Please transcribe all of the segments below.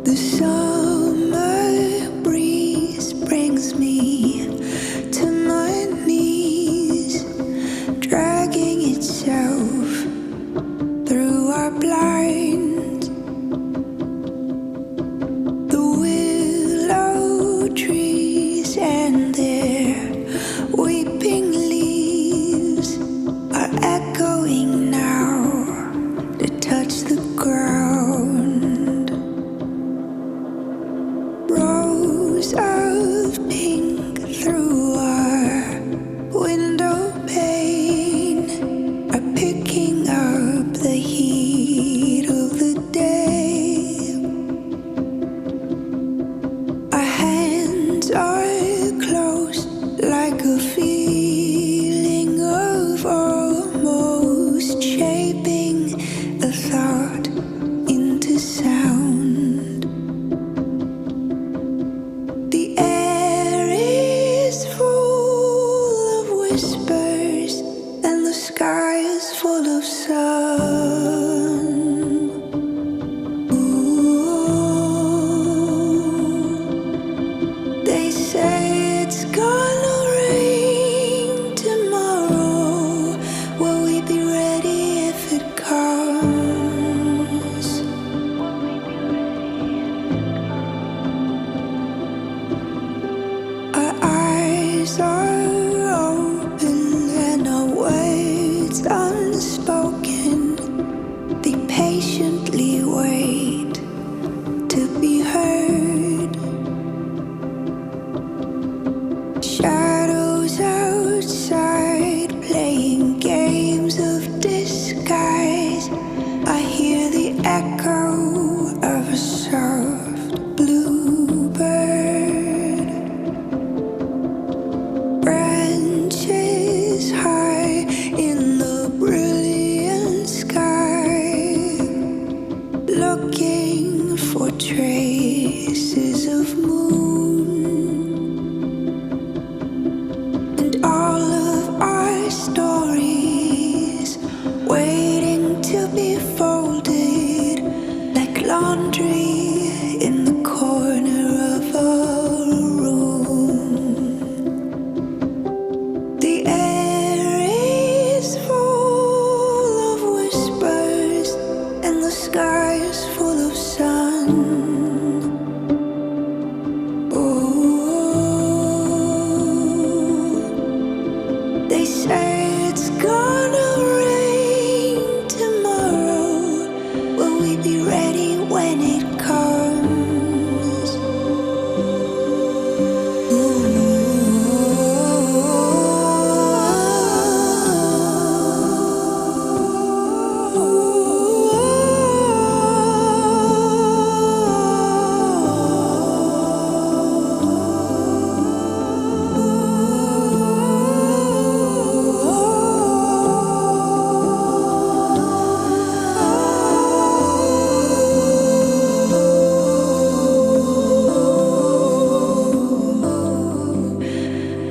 The summer breeze brings me to my knees, dragging itself through our blind. The willow trees and their weeping leaves are echoing now to touch the ground. Rows of pink through our window pane are picking up the heat of the day. Our hands are close like a feeling of almost shaping a thought into sound. The air is full of whispers and the sky is full of sun. Ooh, they say it's gonna rain tomorrow. Will we be ready if it comes? Our eyes are open and our words unspoken. They patiently wait to be heard. Shadows outside playing games of disguise. I hear the echo of a soft bluebird. Branches high in the brilliant sky, looking for traces of moon. And all of our stories waiting to be folded like laundry in the corner of a room. The air is full of whispers and the sky is full of sun. Oh, they say it's gonna rain tomorrow. Will we be ready when it comes?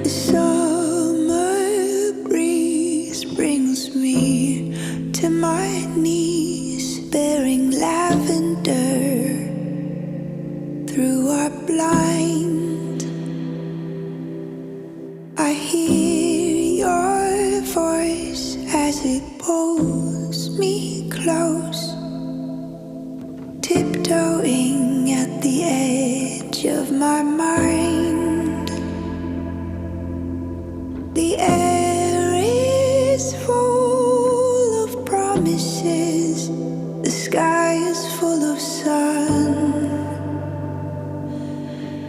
The summer breeze brings me to my knees, bearing lavender through our blind. I hear your voice as it pulls me close, tiptoeing at the edge of my mind. The air is full of promises, the sky is full of sun.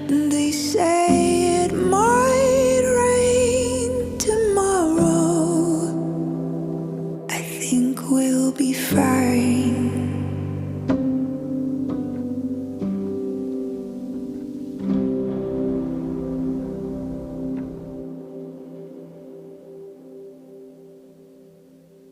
They say it might rain tomorrow. I think we'll be fine.